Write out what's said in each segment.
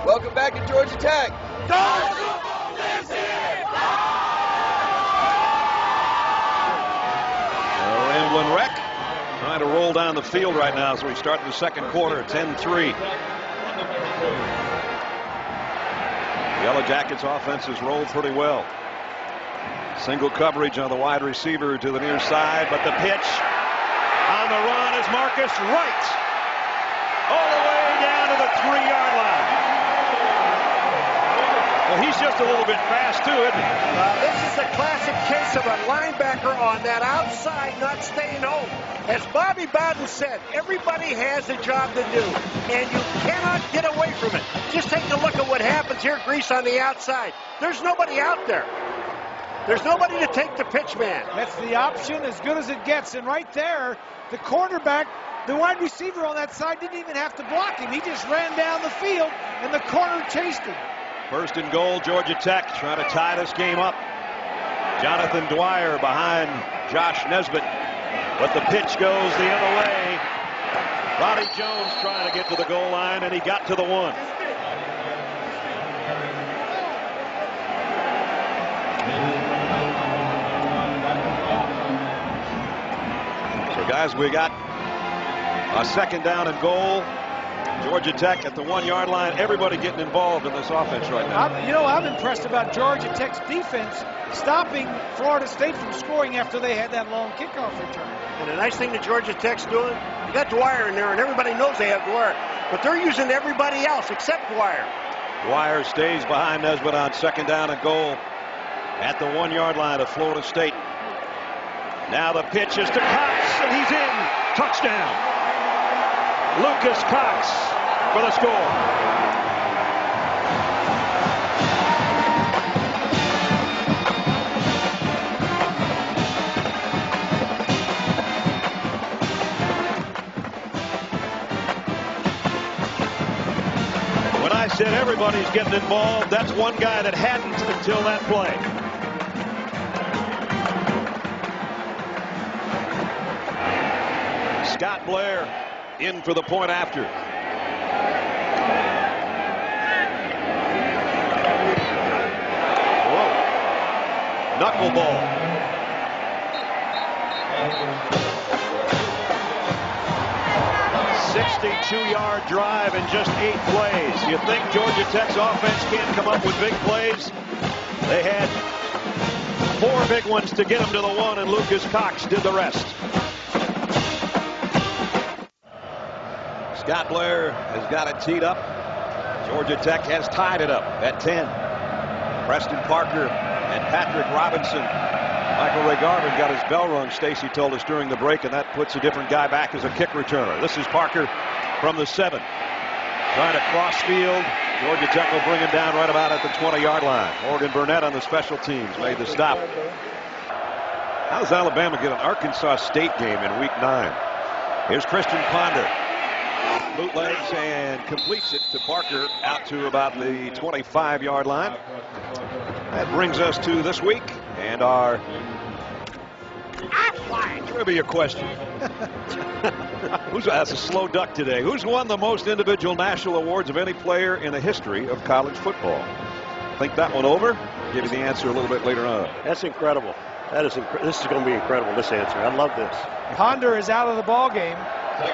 Welcome back to Georgia Tech. England Rec trying to roll down the field right now as we start the second quarter, 10-3. The Yellow Jackets offense has rolled pretty well. Single coverage on the wide receiver to the near side, but the pitch on the run is Marcus Wright all the way down to the 3-yard line. Well, he's just a little bit fast too, isn't he? This is a classic case of a linebacker on that outside not staying home. As Bobby Bowden said, everybody has a job to do, and you cannot get away from it. Just take a look at what happens here, Grease, on the outside. There's nobody out there. There's nobody to take the pitch man. That's the option, as good as it gets. And right there, the cornerback, the wide receiver on that side didn't even have to block him. He just ran down the field, and the corner chased him. First and goal, Georgia Tech trying to tie this game up. Jonathan Dwyer behind Josh Nesbitt, but the pitch goes the other way. Roddy Jones trying to get to the goal line, and he got to the 1. So guys, we got a second down and goal. Georgia Tech at the 1-yard line. Everybody getting involved in this offense right now. I'm impressed about Georgia Tech's defense stopping Florida State from scoring after they had that long kickoff return. And the nice thing that Georgia Tech's doing, you got Dwyer in there, and everybody knows they have Dwyer. But they're using everybody else except Dwyer. Dwyer stays behind Nesbitt on second down and goal at the 1-yard line of Florida State. Now the pitch is to Cox, and he's in. Touchdown. Lucas Cox for the score. When I said everybody's getting involved, that's one guy that hadn't until that play. Scott Blair in for the point after. Whoa. Knuckleball. .62-yard drive in just 8 plays. You think Georgia Tech's offense can't come up with big plays? They had 4 big ones to get them to the 1, and Lucas Cox did the rest. Scott Blair has got it teed up. Georgia Tech has tied it up at 10. Preston Parker and Patrick Robinson. Michael Ray Garvin got his bell rung, Stacy told us during the break, and that puts a different guy back as a kick returner. This is Parker from the 7. Trying to cross field. Georgia Tech will bring him down right about at the 20-yard line. Morgan Burnett on the special teams made the stop. How does Alabama get an Arkansas State game in week 9? Here's Christian Ponder. Bootlegs and completes it to Parker out to about the 25-yard line. That brings us to this week and our trivia question. That's a slow duck today. Who's won the most individual national awards of any player in the history of college football? Think that one over. Give you the answer a little bit later on. That's incredible. This is going to be incredible, this answer. I love this. Ponder is out of the ball game. The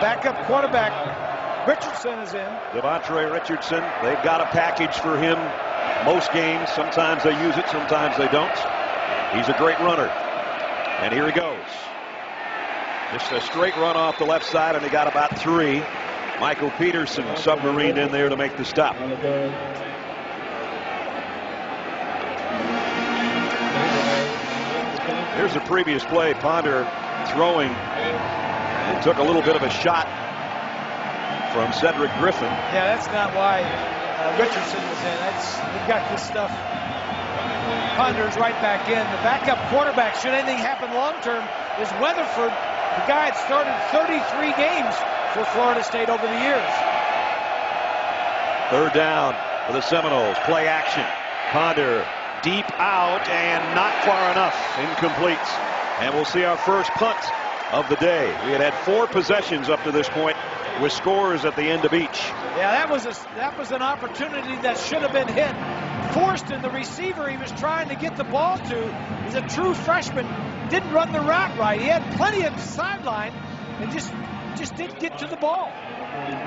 backup quarterback, Richardson, is in. Devontre Richardson, they've got a package for him most games. Sometimes they use it, sometimes they don't. He's a great runner. And here he goes. Just a straight run off the left side, and he got about 3. Michael Peterson submarined in there to make the stop. Here's the previous play. Ponder throwing. It took a little bit of a shot from Cedric Griffin. Yeah, that's not why Richardson was in. We've got this stuff. Ponder's right back in. The backup quarterback, should anything happen long term, is Weatherford, the guy that started 33 games for Florida State over the years. Third down for the Seminoles. Play action. Ponder deep out and not far enough. Incomplete. And we'll see our first punt of the day. We had 4 possessions up to this point with scores at the end of each. Yeah, that was an opportunity that should have been hit. Forced, the receiver he was trying to get the ball to is a true freshman. Didn't run the route right. He had plenty of sideline and just didn't get to the ball.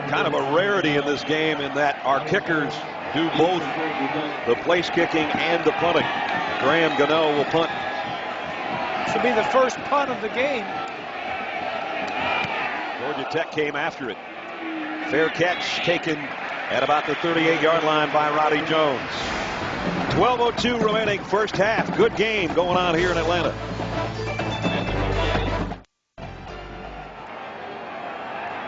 Kind of a rarity in this game in that our kickers do both the place kicking and the punting. Graham Gano will punt. This will be the first punt of the game. Georgia Tech came after it. Fair catch taken at about the 38-yard line by Roddy Jones. 12:02 remaining first half. Good game going on here in Atlanta.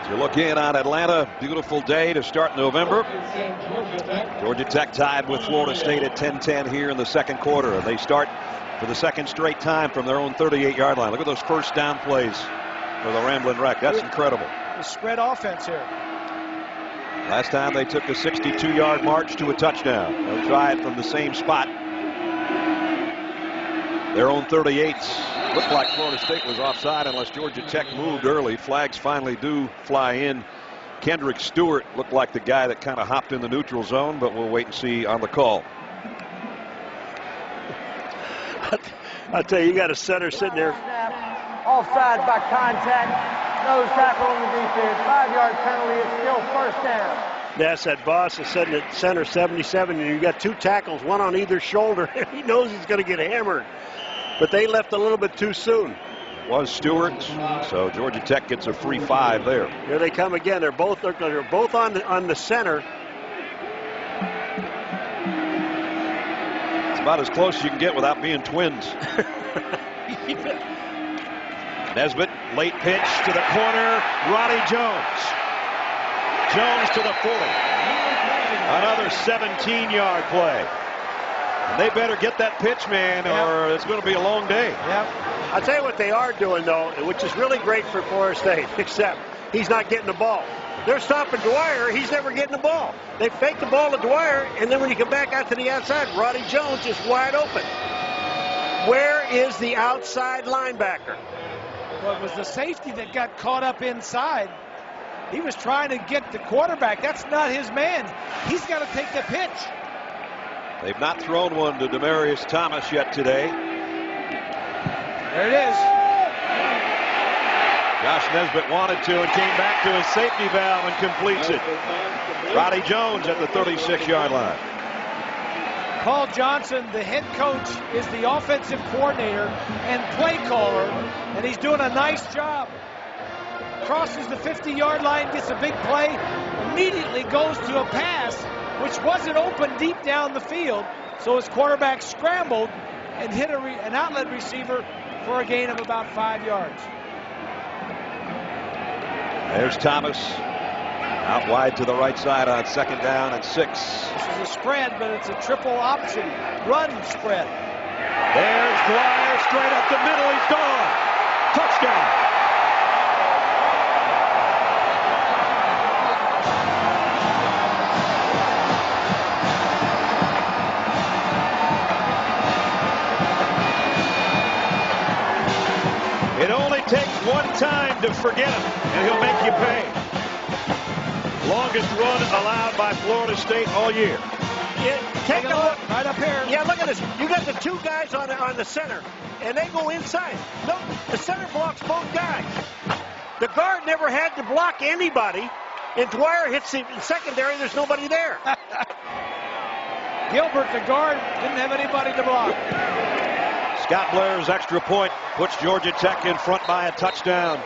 As you look in on Atlanta, beautiful day to start November. Georgia Tech tied with Florida State at 10-10 here in the second quarter. And they start for the second straight time from their own 38-yard line. Look at those first down plays for the Ramblin' Wreck. That's incredible. The spread offense here. Last time they took a 62-yard march to a touchdown. They'll try it from the same spot. Their own 38s. Looked like Florida State was offside unless Georgia Tech moved early. Flags finally do fly in. Kendrick Stewart looked like the guy that kind of hopped in the neutral zone, but we'll wait and see on the call. I'll tell you got a center sitting there. Offside by contact. Nose tackle on the defense. 5-yard penalty. It's still first down. That's that boss is sitting at center 77, and you got two tackles, one on either shoulder. He knows he's going to get hammered. But they left a little bit too soon. It was Stewart, so Georgia Tech gets a free 5 there. Here they come again. They're both on the center. It's about as close as you can get without being twins. Nesbitt, late pitch to the corner. Roddy Jones. Jones to the 40. Another 17-yard play. And they better get that pitch, man, or it's going to be a long day. Yep. I'll tell you what they are doing, though, which is really great for Florida State, except he's not getting the ball. They're stopping Dwyer. He's never getting the ball. They fake the ball to Dwyer, and then when you come back out to the outside, Roddy Jones is wide open. Where is the outside linebacker? Well, it was the safety that got caught up inside. He was trying to get the quarterback. That's not his man. He's got to take the pitch. They've not thrown one to Demaryius Thomas yet today. There it is. Josh Nesbitt wanted to and came back to his safety valve and completes it. Roddy Jones at the 36-yard line. Paul Johnson, the head coach, is the offensive coordinator and play caller, and he's doing a nice job. Crosses the 50-yard line, gets a big play, immediately goes to a pass, which wasn't open deep down the field, so his quarterback scrambled and hit an outlet receiver for a gain of about 5 yards. There's Thomas out wide to the right side on second down and 6. This is a spread, but it's a triple option run spread. There's Dwyer straight up the middle. He's gone. Touchdown. It only takes one time to forget him, and he'll make you pay. Longest run allowed by Florida State all year. Take a look. Right up here. Yeah, look at this. You got the two guys on the center, and they go inside. No, the center blocks both guys. The guard never had to block anybody, and Dwyer hits the secondary. There's nobody there. Gilbert, the guard, didn't have anybody to block. Scott Blair's extra point puts Georgia Tech in front by a touchdown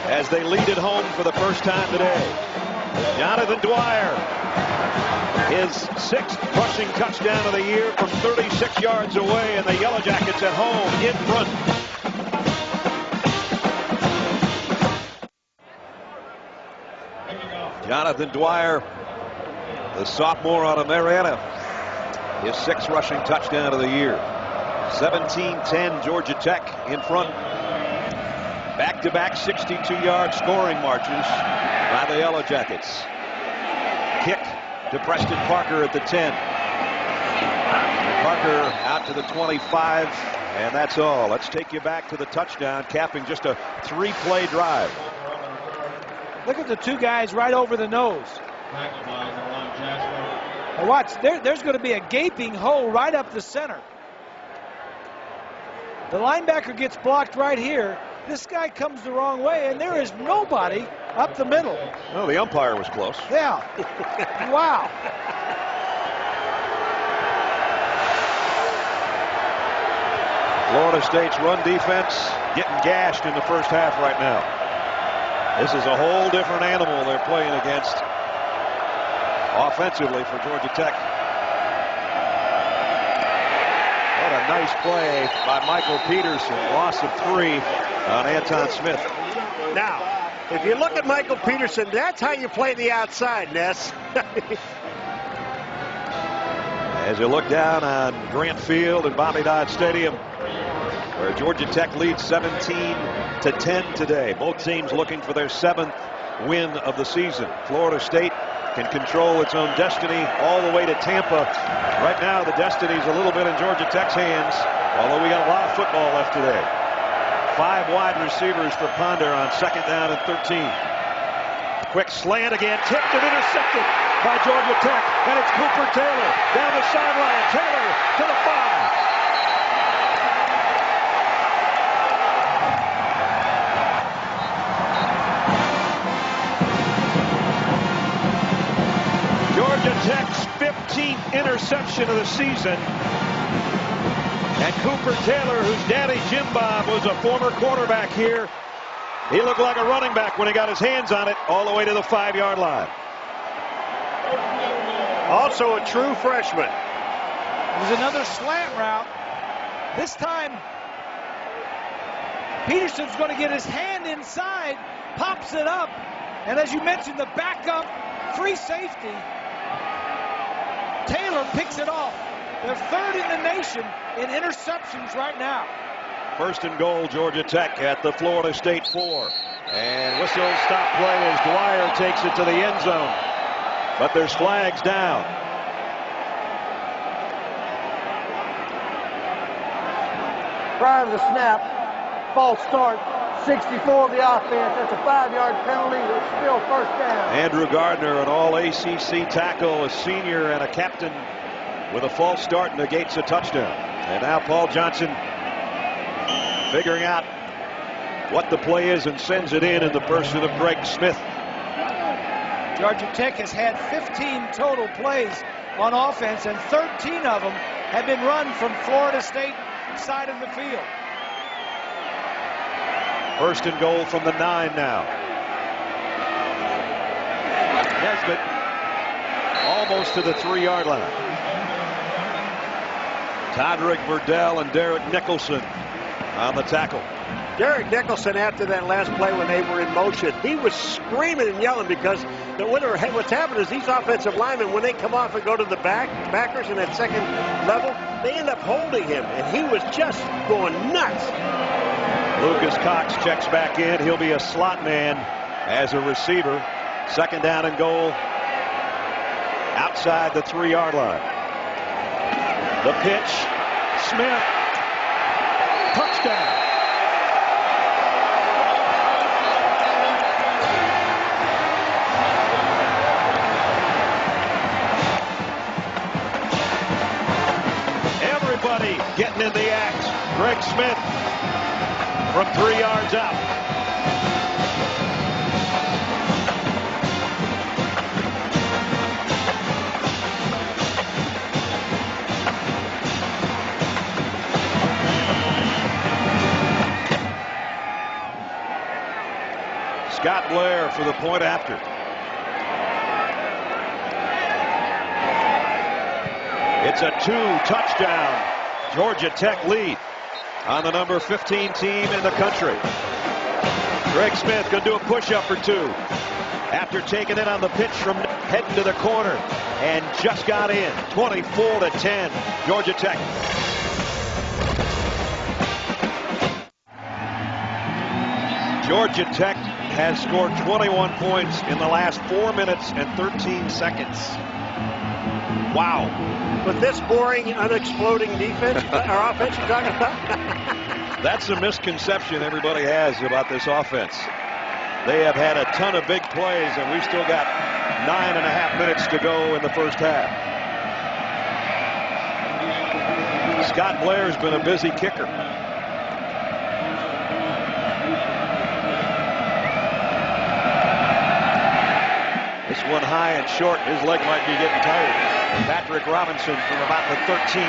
as they lead it home for the first time today. Jonathan Dwyer, his 6th rushing touchdown of the year from 36 yards away, and the Yellow Jackets at home in front. Jonathan Dwyer, the sophomore out of Marietta, his 6th rushing touchdown of the year. 17-10 Georgia Tech in front. Back-to-back 62-yard scoring marches by the Yellow Jackets. Kick to Preston Parker at the 10. Parker out to the 25, and that's all. Let's take you back to the touchdown, capping just a 3-play drive. Look at the two guys right over the nose. Now watch, there's going to be a gaping hole right up the center. The linebacker gets blocked right here. This guy comes the wrong way, and there is nobody up the middle. Well, the umpire was close. Yeah. Wow. Florida State's run defense getting gashed in the first half right now. This is a whole different animal they're playing against offensively for Georgia Tech. What a nice play by Michael Peterson. Loss of 3 on Anton Smith. Now, if you look at Michael Peterson, that's how you play the outside, Ness. As you look down on Grant Field and Bobby Dodd Stadium, where Georgia Tech leads 17-10 today. Both teams looking for their 7th win of the season. Florida State can control its own destiny all the way to Tampa. Right now, the destiny's a little bit in Georgia Tech's hands, although we got a lot of football left today. 5 wide receivers for Ponder on 2nd down and 13. Quick slant again, tipped and intercepted by Georgia Tech, and it's Cooper Taylor down the sideline. Taylor to the 5. Georgia Tech's 15th interception of the season. And Cooper Taylor, whose daddy Jim Bob was a former quarterback here, he looked like a running back when he got his hands on it all the way to the 5-yard line. Also a true freshman. There's another slant route. This time, Peterson's going to get his hand inside, pops it up, and as you mentioned, the backup free safety, Taylor picks it off. They're 3rd in the nation in interceptions right now. 1st and goal, Georgia Tech at the Florida State 4. And whistle stop play as Dwyer takes it to the end zone. But there's flags down. Prior to the snap, false start, 64 of the offense. That's a 5-yard penalty. It's still 1st down. Andrew Gardner, an all-ACC tackle, a senior and a captain, with a false start negates a touchdown. And now Paul Johnson figuring out what the play is and sends it in the person of Greg Smith. Georgia Tech has had 15 total plays on offense, and 13 of them have been run from Florida State side of the field. 1st and goal from the 9 now. Nesbitt almost to the 3-yard line. Todrick Verdell and Derek Nicholson on the tackle. Derek Nicholson, after that last play when they were in motion, he was screaming and yelling because what's happened is these offensive linemen, when they come off and go to the backers in that 2nd level, they end up holding him, and he was just going nuts. Lucas Cox checks back in. He'll be a slot man as a receiver. 2nd down and goal outside the 3-yard line. The pitch, Smith, touchdown. Everybody getting in the act. Greg Smith from 3 yards out. Scott Blair for the point after. It's a 2-touchdown Georgia Tech lead on the number 15 team in the country. Greg Smith going to do a push-up or 2 after taking it on the pitch from heading to the corner and just got in. 24-10 Georgia Tech. Georgia Tech has scored 21 points in the last 4 minutes and 13 seconds. Wow. With this boring, unexploding defense, or offense you're talking about? That's a misconception everybody has about this offense. They have had a ton of big plays, and we've still got 9.5 minutes to go in the first half. Scott Blair's been a busy kicker. This one high and short. His leg might be getting tired. Patrick Robinson from about the 13.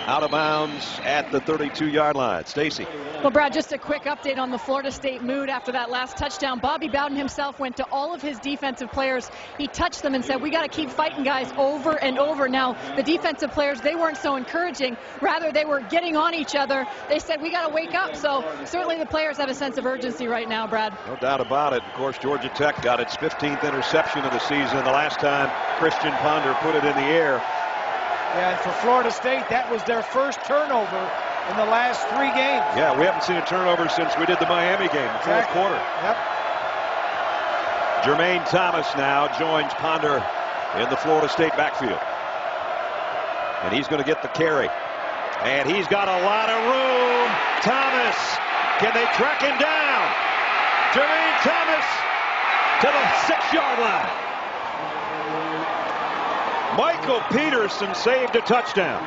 Out of bounds at the 32-yard line. Stacy. Well, Brad, just a quick update on the Florida State mood after that last touchdown. Bobby Bowden himself went to all of his defensive players. He touched them and said, we got to keep fighting, guys, over and over. Now, the defensive players, they weren't so encouraging. Rather, they were getting on each other. They said, we got to wake up. So certainly the players have a sense of urgency right now, Brad. No doubt about it. Of course, Georgia Tech got its 15th interception of the season. The last time Christian Ponder put it in the air. Yeah, and for Florida State, that was their first turnover in the last 3 games. Yeah, we haven't seen a turnover since we did the Miami game, the fourth quarter. Yep. Jermaine Thomas now joins Ponder in the Florida State backfield. And he's going to get the carry. And he's got a lot of room. Thomas, can they track him down? Jermaine Thomas to the 6-yard line. Michael Peterson saved a touchdown,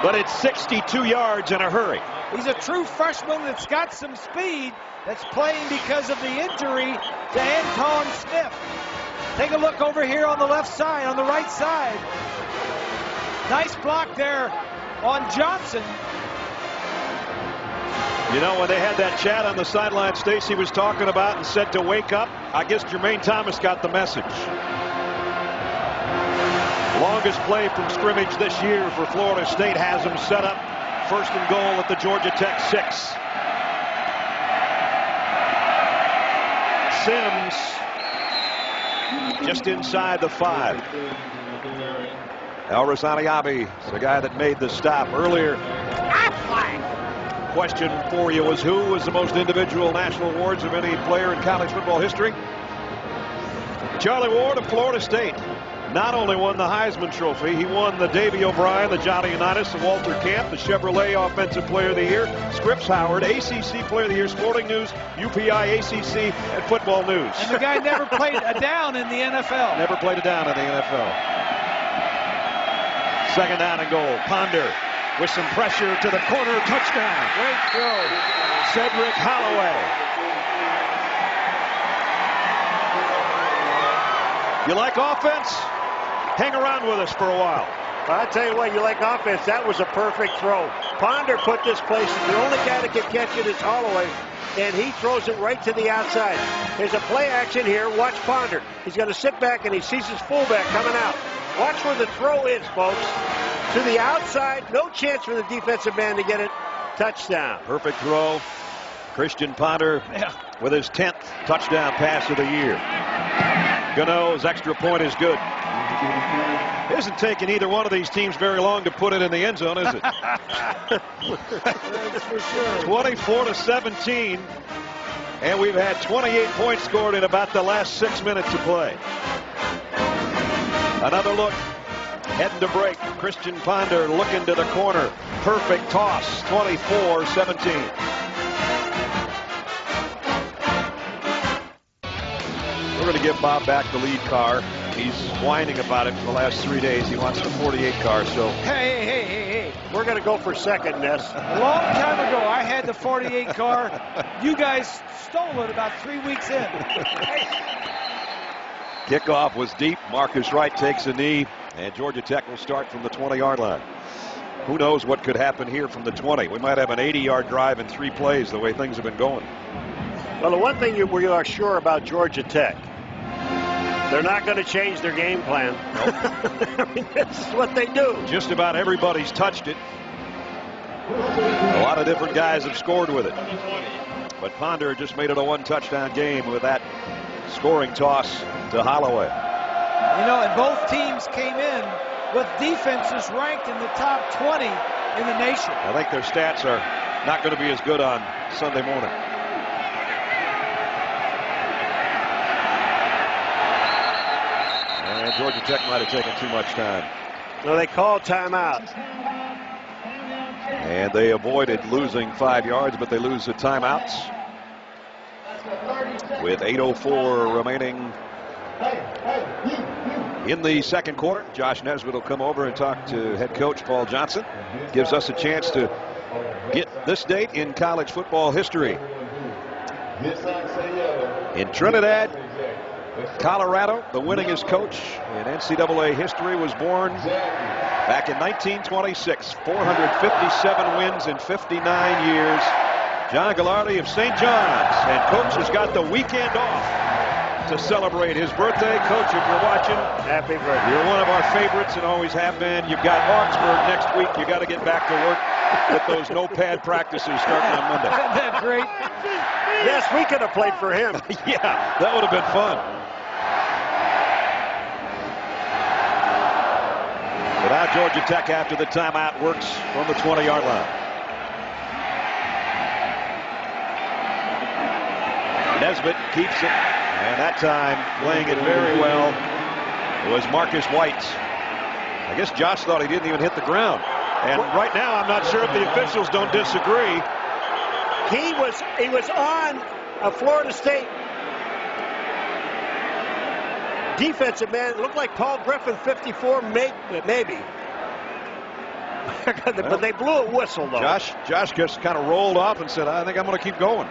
but it's 62 yards in a hurry. He's a true freshman that's got some speed, that's playing because of the injury to Anton Smith. Take a look over here on the left side, on the right side. Nice block there on Johnson. You know, when they had that chat on the sideline, Stacy was talking about and said to wake up, I guess Jermaine Thomas got the message. Longest play from scrimmage this year for Florida State has them set up 1st and goal at the Georgia Tech 6. Sims just inside the 5. Elris Aliabi is the guy that made the stop earlier. Question for you was, who was the most individual national awards of any player in college football history? Charlie Ward of Florida State not only won the Heisman Trophy, he won the Davey O'Brien, the Johnny Unitas, the Walter Camp, the Chevrolet Offensive Player of the Year, Scripps Howard, ACC Player of the Year, Sporting News, UPI, ACC, and Football News. And the guy never played a down in the NFL. Never played a down in the NFL. 2nd down and goal. Ponder with some pressure to the corner, touchdown. Great throw. Cedric Holloway. You like offense? Hang around with us for a while. I'll tell you what, you like offense. That was a perfect throw. Ponder put this place. The only guy that can catch it is Holloway, and he throws it right to the outside. There's a play action here. Watch Ponder. He's going to sit back, and he sees his fullback coming out. Watch where the throw is, folks. To the outside. No chance for the defensive man to get it. Touchdown. Perfect throw. Christian Ponder with his 10th touchdown pass of the year. Gano's extra point is good. It isn't taking either one of these teams very long to put it in the end zone, is it? That's for sure. 24-17, and we've had 28 points scored in about the last 6 minutes of play. Another look, heading to break. Christian Ponder looking to the corner. Perfect toss, 24-17. We're going to give Bob back the lead car. He's whining about it for the last 3 days. He wants the 48 car. So Hey. We're going to go for second, Ness. A long time ago, I had the 48 car. You guys stole it about 3 weeks in. kickoff was deep. Marcus Wright takes a knee, and Georgia Tech will start from the 20-yard line. Who knows what could happen here from the 20? We might have an 80-yard drive in 3 plays the way things have been going. Well, the one thing we are sure about Georgia Tech, they're not going to change their game plan. Nope. I mean, this is what they do. Just about everybody's touched it. A lot of different guys have scored with it. But Ponder just made it a 1-touchdown game with that scoring toss to Holloway. You know, and both teams came in with defenses ranked in the top 20 in the nation. I think their stats are not going to be as good on Sunday morning. And Georgia Tech might have taken too much time. No, they called timeout. And they avoided losing 5 yards, but they lose the timeouts. with 8:04 remaining in the second quarter. Josh Nesbitt will come over and talk to head coach Paul Johnson. Gives us a chance to get this date in college football history. In Trinidad, Colorado, the winningest coach in NCAA history was born back in 1926. 457 wins in 59 years. John Gallardi of St. John's, and coach has got the weekend off to celebrate his birthday. Coach, if you're watching, happy birthday. You're one of our favorites and always have been. You've got Augsburg next week. You got to get back to work with those no-pad practices starting on Monday. Isn't that great? Yes, we could have played for him. Yeah, that would have been fun. But now Georgia Tech, after the timeout, works from the 20-yard line. Nesbitt keeps it, and that time playing it very well was Marcus White. I guess Josh thought he didn't even hit the ground. And right now, I'm not sure if the officials don't disagree. He was on a Florida State defensive man. It looked like Paul Griffin, 54, maybe. But they blew a whistle, though. Josh just kind of rolled off and said, I think I'm going to keep going.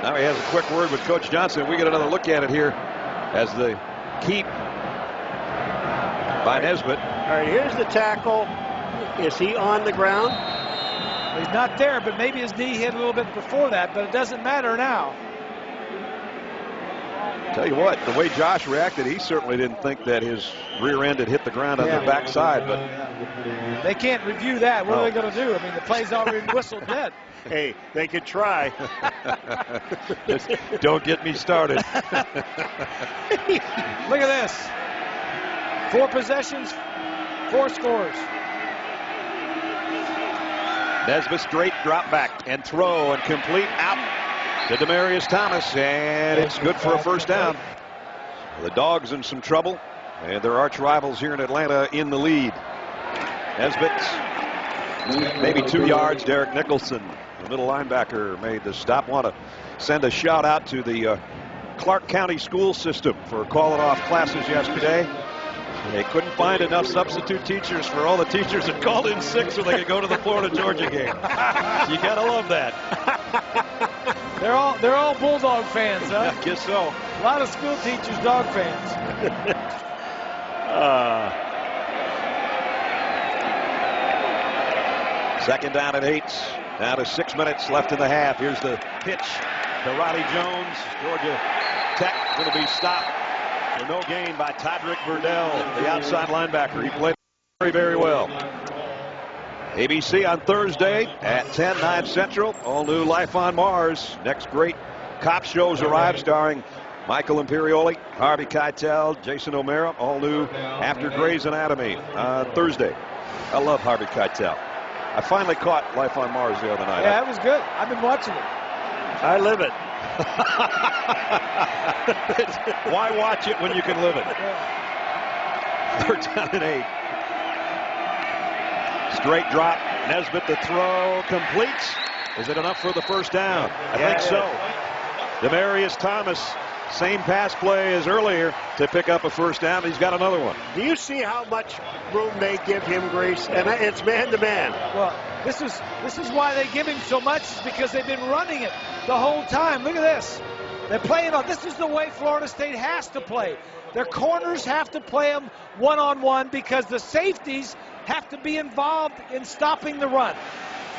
Now he has a quick word with Coach Johnson. We get another look at it here as the keep by Nesbitt. All right, here's the tackle. Is he on the ground? He's not there, but maybe his knee hit a little bit before that, but it doesn't matter now. Tell you what, the way Josh reacted, he certainly didn't think that his rear end had hit the ground on the backside. But they can't review that. What are they going to do? I mean, the play's already whistled dead. Hey, they could try. Just don't get me started. Look at this. 4 possessions, 4 scores. Nesbitt straight drop back and throw and complete out to Demarius Thomas, and it's good for a first down. The Dogs in some trouble, and their arch rivals here in Atlanta in the lead. Nesbitt maybe 2 yards. Derek Nicholson, the middle linebacker, made the stop. Want to send a shout out to the Clark County school system for calling off classes yesterday. They couldn't find enough substitute teachers for all the teachers that called in sick so they could go to the Florida-Georgia game. You gotta love that. They're all Bulldog fans, huh? I guess so. A lot of school teachers, dog fans. Second down and 8. Down to 6 minutes left in the half. Here's the pitch to Roddy Jones. Georgia Tech going to be stopped for no gain by Todrick Verdell, the outside linebacker. He played very, very well. ABC on Thursday at 10, 9 Central. All new Life on Mars. Next great cop shows arrive, starring Michael Imperioli, Harvey Keitel, Jason O'Mara. All new after Grey's Anatomy on Thursday. I love Harvey Keitel. I finally caught Life on Mars the other night. Yeah, it was good. I've been watching it. I live it. Why watch it when you can live it? Third down and 8. Straight drop. Nesbitt the throw completes. Is it enough for the first down? I think so. Demarius Thomas, same pass play as earlier to pick up a first down. He's got another one. Do you see how much room they give him, Grace? And it's man to man. Well, this is why they give him so much, is because they've been running it the whole time. Look at this. They're playing on. This is the way Florida State has to play. Their corners have to play them one-on-one because the safeties have to be involved in stopping the run.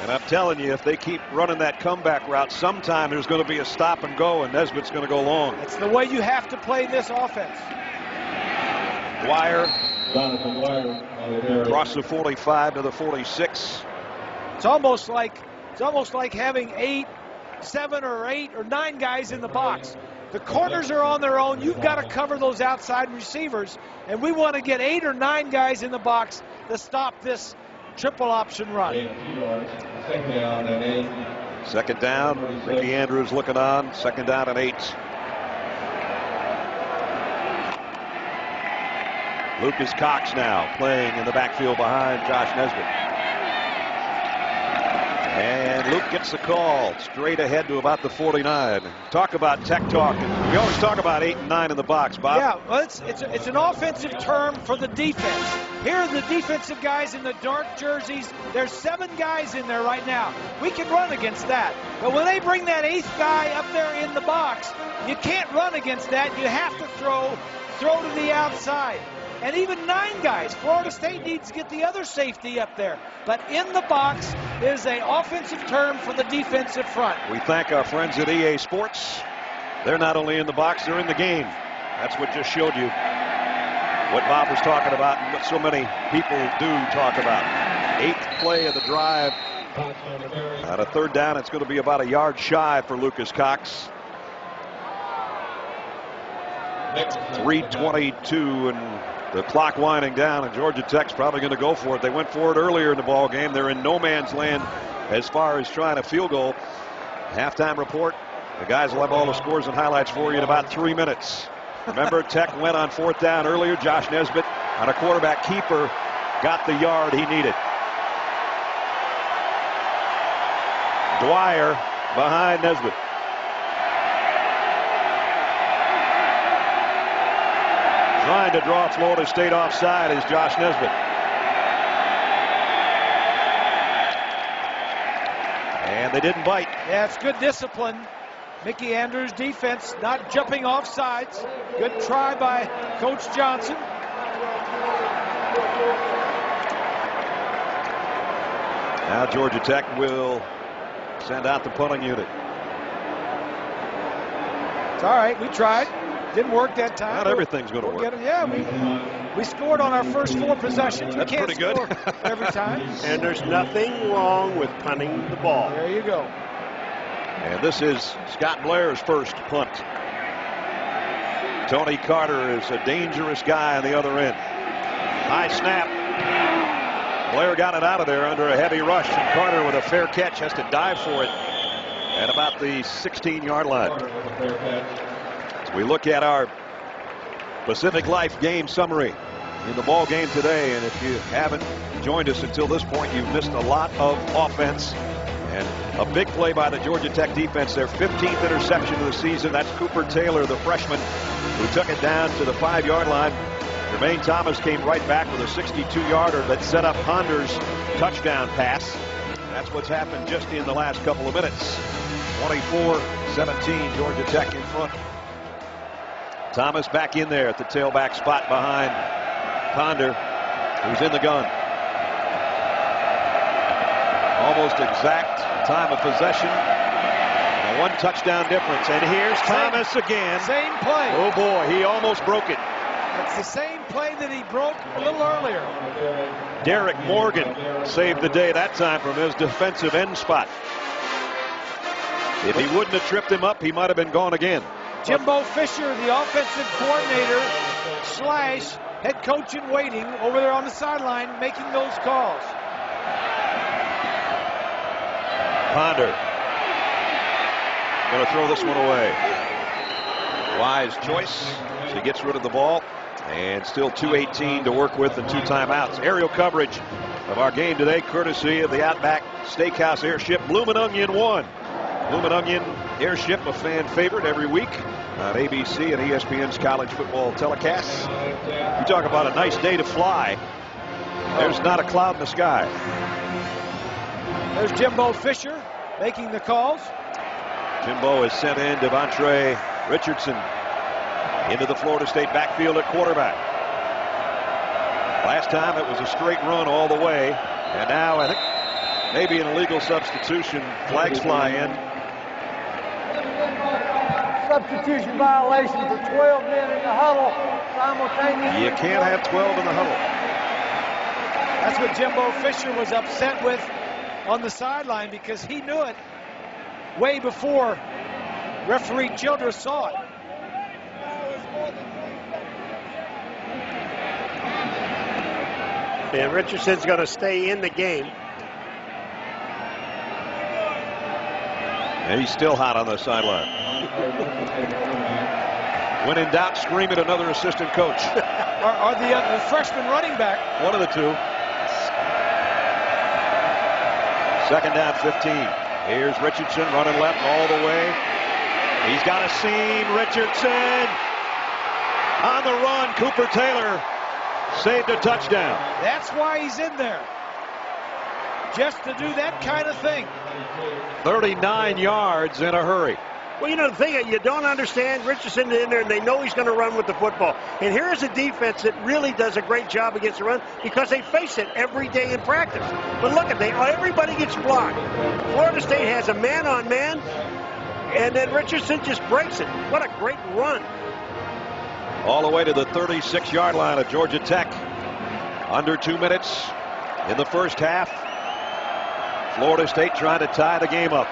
And I'm telling you, if they keep running that comeback route, sometime there's going to be a stop and go, and Nesbitt's going to go long. It's the way you have to play this offense. Dwyer across the 45 to the 46. It's almost like having 7 or 8 or 9 guys in the box. The corners are on their own. You've got to cover those outside receivers, and we want to get 8 or 9 guys in the box to stop this triple option run. Second down. Ricky Andrews looking on. Second down and 8. Lucas Cox now playing in the backfield behind Josh Nesbitt. And Luke gets the call straight ahead to about the 49. Talk about tech talk. We always talk about 8 and 9 in the box, Bob. Yeah, well, it's an offensive term for the defense. Here are the defensive guys in the dark jerseys. There's 7 guys in there right now. We can run against that. But when they bring that 8th guy up there in the box, you can't run against that. You have to throw to the outside. And even 9 guys. Florida State needs to get the other safety up there. But in the box is an offensive term for the defensive front. We thank our friends at EA Sports. They're not only in the box, they're in the game. That's what just showed you what Bob was talking about and what so many people do talk about. 8th play of the drive. On a 3rd down, it's going to be about a yard shy for Lucas Cox. 3:22 and the clock winding down, and Georgia Tech's probably going to go for it. They went for it earlier in the ball game. They're in no man's land as far as trying a field goal. Halftime report. The guys will have all the scores and highlights for you in about 3 minutes. Remember, Tech went on 4th down earlier. Josh Nesbitt on a quarterback keeper got the yard he needed. Dwyer behind Nesbitt. Trying to draw Florida State offside is Josh Nesbitt. And they didn't bite. Yeah, it's good discipline. Mickey Andrews' defense not jumping off sides. Good try by Coach Johnson. Now Georgia Tech will send out the punting unit. It's all right. We tried. Didn't work that time. Not everything's going to work. Yeah, we scored on our first 4 possessions. That's we can't pretty good. Score every time. And there's nothing wrong with punting the ball. There you go. And this is Scott Blair's first punt. Tony Carter is a dangerous guy on the other end. High snap. Blair got it out of there under a heavy rush, and Carter with a fair catch has to dive for it at about the 16-yard line. As we look at our Pacific Life game summary in the ball game today, and if you haven't joined us until this point, you've missed a lot of offense. And a big play by the Georgia Tech defense. Their 15th interception of the season. That's Cooper Taylor, the freshman, who took it down to the 5-yard line. Jermaine Thomas came right back with a 62-yarder that set up Ponder's touchdown pass. That's what's happened just in the last couple of minutes. 24-17, Georgia Tech in front. Thomas back in there at the tailback spot behind Ponder, who's in the gun. Almost exact time of possession. A 1 touchdown difference. And here's Thomas again. Same play. Oh boy, he almost broke it. It's the same play that he broke a little earlier. Derek Morgan saved the day that time from his defensive end spot. If he wouldn't have tripped him up, he might have been gone again. Jimbo Fisher, the offensive coordinator / head coach in waiting over there on the sideline making those calls. Ponder going to throw this one away. Wise choice. She gets rid of the ball, and still 2:18 to work with and 2 timeouts. Aerial coverage of our game today, courtesy of the Outback Steakhouse Airship Bloomin' Onion 1. Bloomin' Onion Airship, a fan favorite every week on ABC and ESPN's college football telecasts. You talk about a nice day to fly. There's not a cloud in the sky. There's Jimbo Fisher making the calls. Jimbo has sent in Devontre Richardson into the Florida State backfield at quarterback. Last time it was a straight run all the way, and now I think maybe an illegal substitution. Flags fly in. Substitution violation for 12 men in the huddle simultaneously. You can't have 12 in the huddle. That's what Jimbo Fisher was upset with on the sideline, because he knew it way before referee Childress saw it. And Richardson's going to stay in the game. And he's still hot on the sideline. When in doubt, scream at another assistant coach. or the freshman running back. One of the two. Second down, 15. Here's Richardson running left all the way. He's got a seam. Richardson on the run. Cooper Taylor saved a touchdown. That's why he's in there. Just to do that kind of thing. 39 yards in a hurry. Well, you know, the thing you don't understand, Richardson in there, and they know he's going to run with the football. And here's a defense that really does a great job against the run because they face it every day in practice. But look at everybody gets blocked. Florida State has a man-on-man, and then Richardson just breaks it. What a great run. All the way to the 36-yard line of Georgia Tech. Under 2 minutes in the first half. Florida State trying to tie the game up.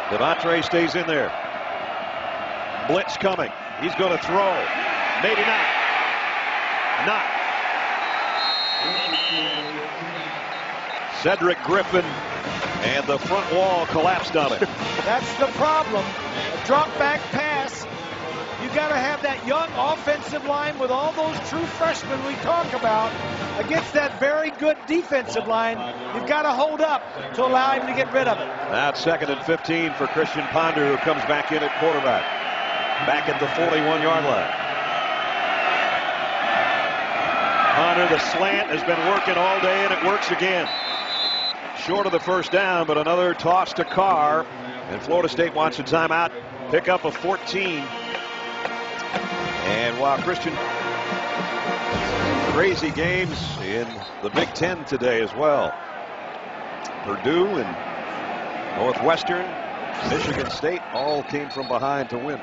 Devontae stays in there. Blitz coming. He's going to throw. Maybe not. Not. Cedric Griffin, and the front wall collapsed on it. That's the problem. A drop back pass. You got to have that young offensive line with all those true freshmen we talk about against that very good defensive line. You've got to hold up to allow him to get rid of it. That's 2nd and 15 for Christian Ponder, who comes back in at quarterback. Back at the 41-yard line. Ponder, the slant has been working all day, and it works again. Short of the first down, but another toss to Carr. And Florida State wants a timeout. Pick up a 14. And while Christian, crazy games in the Big Ten today as well. Purdue and Northwestern, Michigan State all came from behind to win.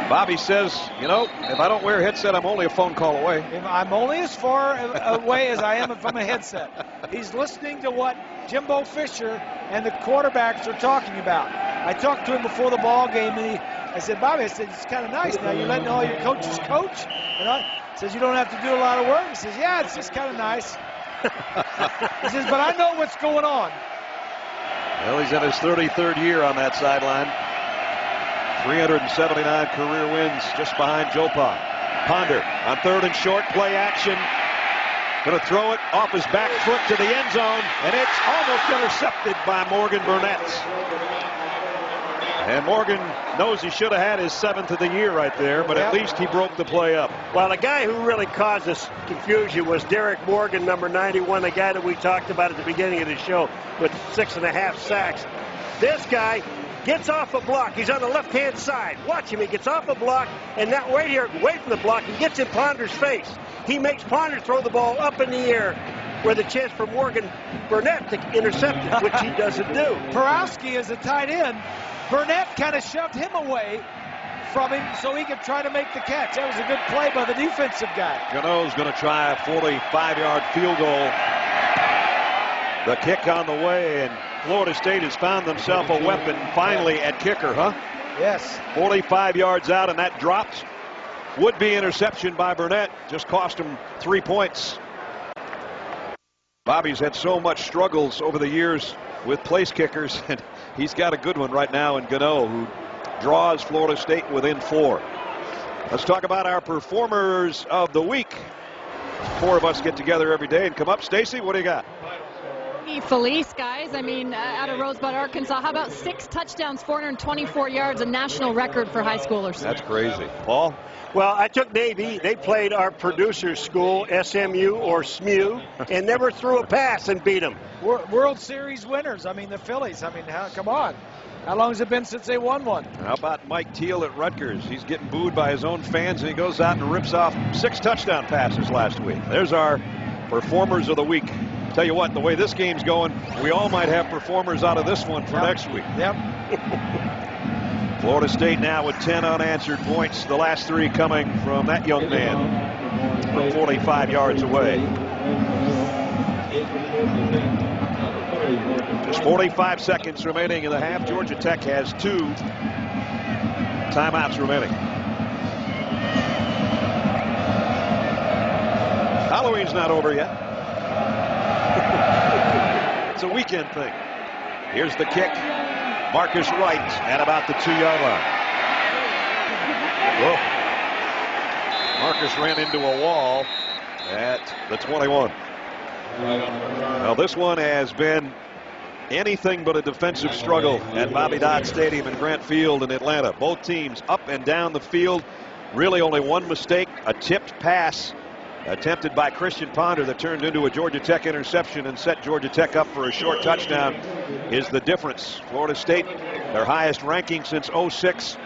Bobby says, you know, if I don't wear a headset, I'm only a phone call away. I'm only as far away as I am from a headset. He's listening to what Jimbo Fisher and the quarterbacks are talking about. I talked to him before the ball game, and I said, Bobby, I said, it's kind of nice. Now you're letting all your coaches coach. And I says, you don't have to do a lot of work. He says, yeah, it's just kind of nice. He says, but I know what's going on. Well, he's in his 33rd year on that sideline. 379 career wins, just behind Joe Pa. Ponder on 3rd and short, play action. Going to throw it off his back foot to the end zone, and it's almost intercepted by Morgan Burnett. And Morgan knows he should have had his 7th of the year right there, but at least he broke the play up. Well, the guy who really caused us confusion was Derek Morgan, number 91, the guy that we talked about at the beginning of the show with 6.5 sacks. This guy gets off a block. He's on the left-hand side. Watch him. He gets off a block, and now right here, away from the block, he gets in Ponder's face. He makes Ponder throw the ball up in the air with a chance for Morgan Burnett to intercept it, which he doesn't do. Porowski is a tight end. Burnett kind of shoved him away from him so he could try to make the catch. That was a good play by the defensive guy. Gano's going to try a 45-yard field goal. The kick on the way, and Florida State has found themselves a weapon finally at kicker, huh? Yes. 45 yards out, and that dropped. Would-be interception by Burnett. Just cost him 3 points. Bobby's had so much struggles over the years with place kickers, and he's got a good one right now in Gano, who draws Florida State within 4. Let's talk about our performers of the week. 4 of us get together every day and come up. Stacy, what do you got? Felice, guys. I mean, out of Rosebud, Arkansas. How about 6 touchdowns, 424 yards, a national record for high schoolers? That's crazy. Paul? Well, I took Navy. They played our producer's school, SMU or SMU, and never threw a pass and beat them. World Series winners. I mean, the Phillies. I mean, come on. How long has it been since they won one? How about Mike Teal at Rutgers? He's getting booed by his own fans, and he goes out and rips off 6 touchdown passes last week. There's our performers of the week. Tell you what, the way this game's going, we all might have performers out of this one for next week. Yep. Florida State now with 10 unanswered points. The last 3 coming from that young man from 45 yards away. Just 45 seconds remaining in the half. Georgia Tech has 2 timeouts remaining. Halloween's not over yet. It's a weekend thing. Here's the kick. Marcus Wright at about the 2-yard line. Whoa. Marcus ran into a wall at the 21. Well, this one has been anything but a defensive struggle at Bobby Dodd Stadium in Grant Field in Atlanta. Both teams up and down the field. Really only one mistake, a tipped pass attempted by Christian Ponder that turned into a Georgia Tech interception and set Georgia Tech up for a short touchdown is the difference. Florida State, their highest ranking since '06.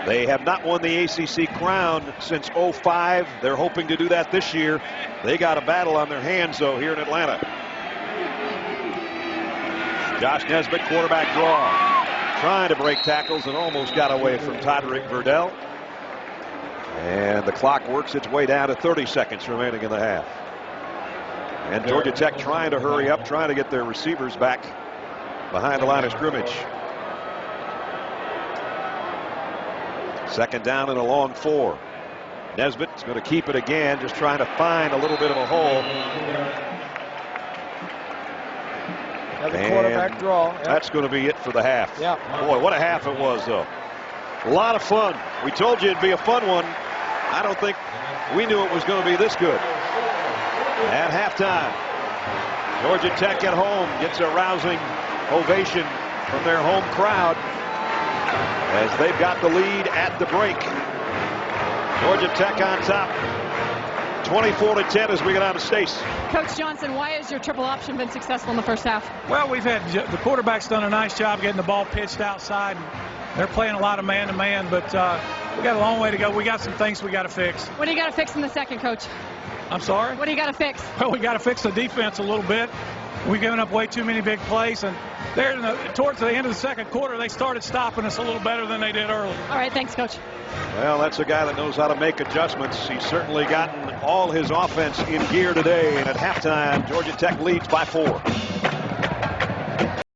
They have not won the ACC crown since '05. They're hoping to do that this year. They got a battle on their hands, though, here in Atlanta. Josh Nesbitt, quarterback draw. Trying to break tackles and almost got away from Todrick Verdell. And the clock works its way down to 30 seconds remaining in the half. And Georgia Tech trying to hurry up, trying to get their receivers back behind the line of scrimmage. Second down and a long 4. Nesbitt's going to keep it again, just trying to find a little bit of a hole. Another quarterback draw. Yep. That's going to be it for the half. Yeah. Boy, what a half it was, though. A lot of fun. We told you it'd be a fun one. I don't think we knew it was going to be this good. At halftime, Georgia Tech at home gets a rousing ovation from their home crowd as they've got the lead at the break. Georgia Tech on top, 24-10 as we get out of Stace. Coach Johnson, why has your triple option been successful in the first half? Well, we've had the quarterback's done a nice job getting the ball pitched outside. They're playing a lot of man-to-man, but we got a long way to go. We got some things we got to fix. What do you got to fix in the second, Coach? I'm sorry? What do you got to fix? Well, we got to fix the defense a little bit. We've given up way too many big plays, and towards the end of the second quarter, they started stopping us a little better than they did early. All right, thanks, Coach. Well, that's a guy that knows how to make adjustments. He's certainly gotten all his offense in gear today, and at halftime, Georgia Tech leads by 4.